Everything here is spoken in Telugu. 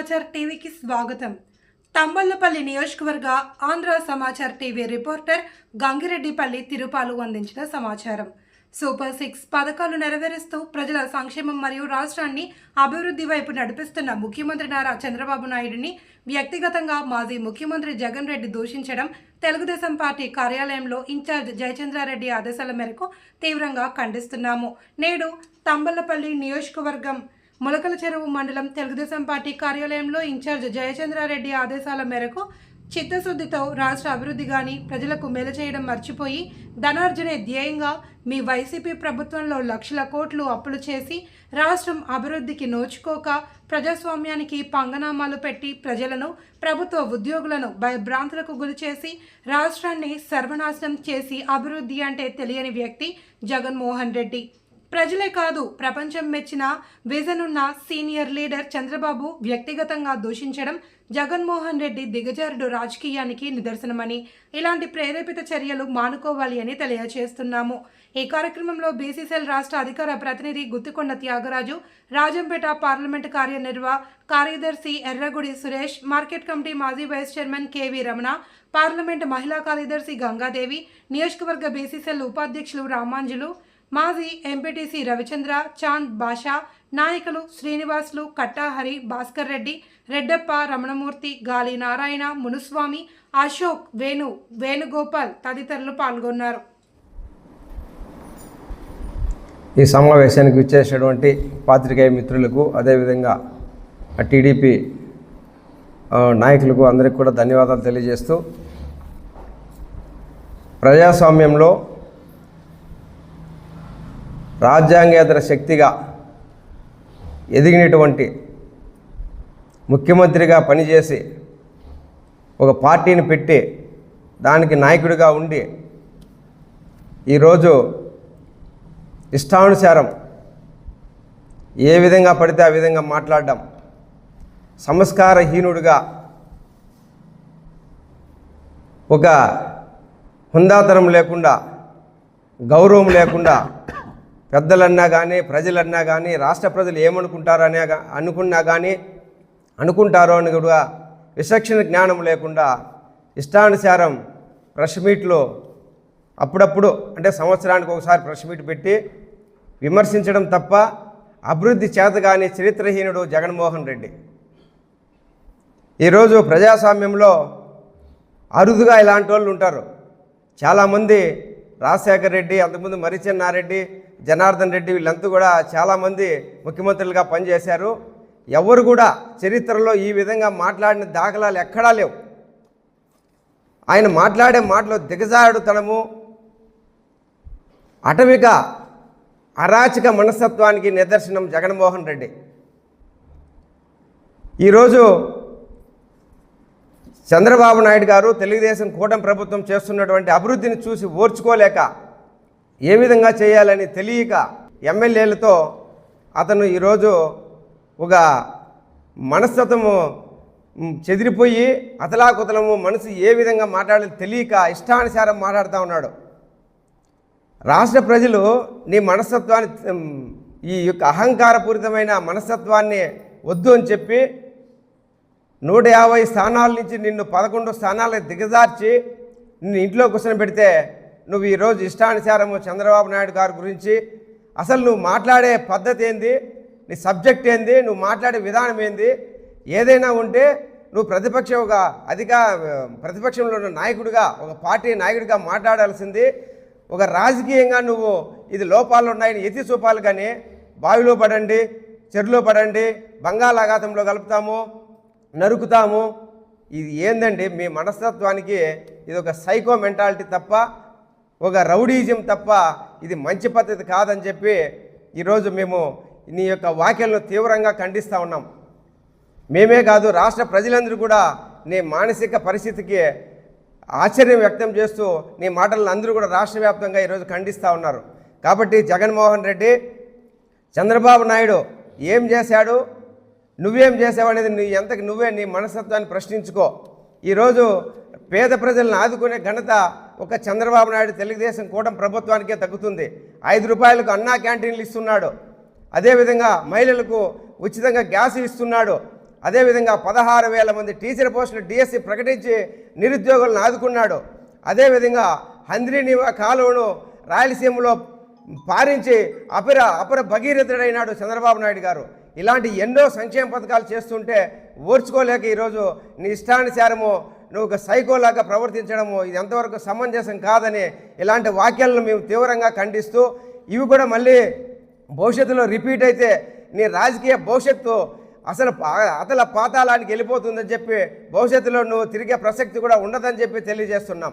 సమాచార్ టీవీకి స్వాగతం. తంబళ్లపల్లి నియోజకవర్గ ఆంధ్ర సమాచార్ టీవీ రిపోర్టర్ గంగిరెడ్డిపల్లి తిరుపాలు అందించిన సమాచారం. సూపర్ 6 పథకాలు నెరవేరుస్తూ ప్రజల సంక్షేమం మరియు రాష్ట్రాన్ని అభివృద్ధి వైపు నడిపిస్తున్న ముఖ్యమంత్రి నారా చంద్రబాబు నాయుడిని వ్యక్తిగతంగా మాజీ ముఖ్యమంత్రి జగన్ రెడ్డి దూషించడం తెలుగుదేశం పార్టీ కార్యాలయంలో ఇన్ఛార్జ్ జయచంద్రారెడ్డి ఆదేశాల మేరకు తీవ్రంగా ఖండిస్తున్నాము. నేడు తంబళ్లపల్లి నియోజకవర్గం ములకల చెరువు మండలం తెలుగుదేశం పార్టీ కార్యాలయంలో ఇన్ఛార్జ్ జయచంద్రారెడ్డి ఆదేశాల మేరకు చిత్తశుద్ధితో రాష్ట్ర అభివృద్ధి కానీ ప్రజలకు మేలు చేయడం మర్చిపోయి ధనార్జనే ధ్యేయంగా మీ వైసీపీ ప్రభుత్వంలో లక్షల కోట్లు అప్పులు చేసి రాష్ట్రం అభివృద్ధికి నోచుకోక ప్రజాస్వామ్యానికి పంగనామాలు పెట్టి ప్రజలను ప్రభుత్వ ఉద్యోగులను భయభ్రాంతులకు గురిచేసి రాష్ట్రాన్ని సర్వనాశనం చేసి అభివృద్ధి అంటే తెలియని వ్యక్తి జగన్మోహన్ రెడ్డి. ప్రజలే కాదు ప్రపంచం మెచ్చిన విజన్ ఉన్న సీనియర్ లీడర్ చంద్రబాబు వ్యక్తిగతంగా దూషించడం జగన్మోహన్ రెడ్డి దిగజారుడు రాజకీయానికి నిదర్శనమని, ఇలాంటి ప్రేరేపిత చర్యలు మానుకోవాలి అని తెలియజేస్తున్నాము. ఈ కార్యక్రమంలో బీసీసీఎల్ రాష్ట్ర అధికార ప్రతినిధి గుత్తికొండ త్యాగరాజు, రాజంపేట పార్లమెంటు కార్యదర్శి ఎర్రగుడి సురేష్, మార్కెట్ కమిటీ మాజీ vice chairman KV Ramana, parliament మహిళా కార్యదర్శి గంగాదేవి, నియోజకవర్గ బీసీసీఎల్ ఉపాధ్యక్షులు రామాంజులు, మాజీ ఎంపీటీసీ రవిచంద్ర, చాంద్ బాషా, నాయకులు శ్రీనివాసులు, కట్టాహరి, భాస్కర్ రెడ్డి, రెడ్డప్ప, రమణమూర్తి, గాలి నారాయణ, మునుస్వామి, అశోక్, వేణుగోపాల్ తదితరులు పాల్గొన్నారు. ఈ సమావేశానికి విచ్చేసినటువంటి పాత్రికేయ మిత్రులకు, అదేవిధంగా టీడీపీ నాయకులకు అందరికీ కూడా ధన్యవాదాలు తెలియజేస్తూ, ప్రజాస్వామ్యంలో రాజ్యాంగేతర శక్తిగా ఎదిగినటువంటి ముఖ్యమంత్రిగా పనిచేసి ఒక పార్టీని పెట్టి దానికి నాయకుడిగా ఉండి ఈరోజు ఇష్టానుసారం ఏ విధంగా పడితే ఆ విధంగా మాట్లాడడం, సంస్కారహీనుడిగా ఒక హుందాతనం లేకుండా, గౌరవం లేకుండా పెద్దలన్నా కానీ ప్రజలన్నా కానీ రాష్ట్ర ప్రజలు ఏమనుకుంటారనే అనుకుంటారో అని కూడా విచక్షణ జ్ఞానం లేకుండా ఇష్టానుసారం ప్రెస్ మీట్లో అప్పుడప్పుడు అంటే సంవత్సరానికి ఒకసారి ప్రెస్ మీట్ పెట్టి విమర్శించడం తప్ప అభివృద్ధి చేతగాని చరిత్రహీనుడు జగన్మోహన్ రెడ్డి. ఈరోజు ప్రజాస్వామ్యంలో అరుదుగా ఇలాంటి వాళ్ళు ఉంటారు. చాలామంది రాజశేఖర్ రెడ్డి, అంతకుముందు మరిచెన్నారెడ్డి, జనార్దన్ రెడ్డి వీళ్ళంతా కూడా చాలామంది ముఖ్యమంత్రులుగా పనిచేశారు. ఎవరు కూడా చరిత్రలో ఈ విధంగా మాట్లాడిన దాఖలాలు ఎక్కడా లేవు. ఆయన మాట్లాడే మాటలో దిగజారుడుతనము, అటవిక అరాచక మనస్తత్వానికి నిదర్శనం జగన్మోహన్ రెడ్డి. ఈరోజు చంద్రబాబు నాయుడు గారు తెలుగుదేశం కూటమి ప్రభుత్వం చేస్తున్నటువంటి అభివృద్ధిని చూసి ఓర్చుకోలేక ఏ విధంగా చేయాలని తెలియక ఎమ్మెల్యేలతో అతను ఈరోజు ఒక మనస్తత్వము చెదిరిపోయి అతలాకుతలము మనసు ఏ విధంగా మాట్లాడాలో తెలియక ఇష్టానుసారం మాట్లాడుతూ ఉన్నాడు. రాష్ట్ర ప్రజలు నీ మనస్తత్వాన్ని, ఈ యొక్క అహంకారపూరితమైన మనస్తత్వాన్ని వద్దు అని చెప్పి 150 స్థానాల నుంచి నిన్ను 11 స్థానాలకు దిగజార్చి నిన్ను ఇంట్లో కూర్చొని పెడితే నువ్వు ఈరోజు ఇష్టానుసారము చంద్రబాబు నాయుడు గారి గురించి అసలు నువ్వు మాట్లాడే పద్ధతి ఏంది, నీ సబ్జెక్ట్ ఏంది, నువ్వు మాట్లాడే విధానం ఏంది, ఏదైనా ఉంటే నువ్వు ప్రతిపక్షంలో ఉన్న నాయకుడిగా, ఒక పార్టీ నాయకుడిగా మాట్లాడాల్సింది. ఒక రాజకీయంగా నువ్వు ఇది లోపాలు ఉన్నాయని ఎత్తి చూపాలి. కానీ బావిలో పడండి, చెరువులో పడండి, బంగాళాఖాతంలో కలుపుతాము, నరుకుతాము, ఇది ఏందండి? మీ మనస్తత్వానికి ఇది ఒక సైకో మెంటాలిటీ తప్ప, ఒక రౌడీజం తప్ప ఇది మంచి పద్ధతి కాదని చెప్పి ఈరోజు మేము నీ యొక్క వ్యాఖ్యలను తీవ్రంగా ఖండిస్తూ ఉన్నాం. మేమే కాదు, రాష్ట్ర ప్రజలందరూ కూడా నీ మానసిక పరిస్థితికి ఆశ్చర్యం వ్యక్తం చేస్తూ నీ మాటలను అందరూ కూడా రాష్ట్ర వ్యాప్తంగా ఈరోజు ఖండిస్తూ ఉన్నారు. కాబట్టి జగన్మోహన్ రెడ్డి, చంద్రబాబు నాయుడు ఏం చేశాడు, నువ్వేం చేసావు అనేది నువ్వే నీ మనస్తత్వాన్ని ప్రశ్నించుకో. ఈరోజు పేద ప్రజలను ఆదుకునే ఘనత ఒక చంద్రబాబు నాయుడు తెలుగుదేశం కూటమి ప్రభుత్వానికే తగ్గుతుంది. 5 రూపాయలకు అన్నా క్యాంటీన్లు ఇస్తున్నాడు, అదేవిధంగా మహిళలకు ఉచితంగా గ్యాస్ ఇస్తున్నాడు, అదేవిధంగా 16,000 మంది టీచర్ పోస్టులు డిఎస్సి ప్రకటించి నిరుద్యోగులను ఆదుకున్నాడు. అదేవిధంగా హంద్రీనివా కాలువను రాయలసీమలో పారించి అపర భగీరథుడైనాడు చంద్రబాబు నాయుడు గారు. ఇలాంటి ఎన్నో సంక్షేమ పథకాలు చేస్తుంటే ఓర్చుకోలేక ఈరోజు నీ ఇష్టానుసారము నువ్వు ఒక సైకోలాగా ప్రవర్తించడము ఇది ఎంతవరకు సమంజసం కాదని ఇలాంటి వాక్యాలను మేము తీవ్రంగా ఖండిస్తూ, ఇవి కూడా మళ్ళీ భవిష్యత్తులో రిపీట్ అయితే నీ రాజకీయ భవిష్యత్తు అతల పాతాళానికి వెళ్ళిపోతుందని చెప్పి, భవిష్యత్తులో నువ్వు తిరిగే ప్రసక్తి కూడా ఉండదని చెప్పి తెలియజేస్తున్నాం.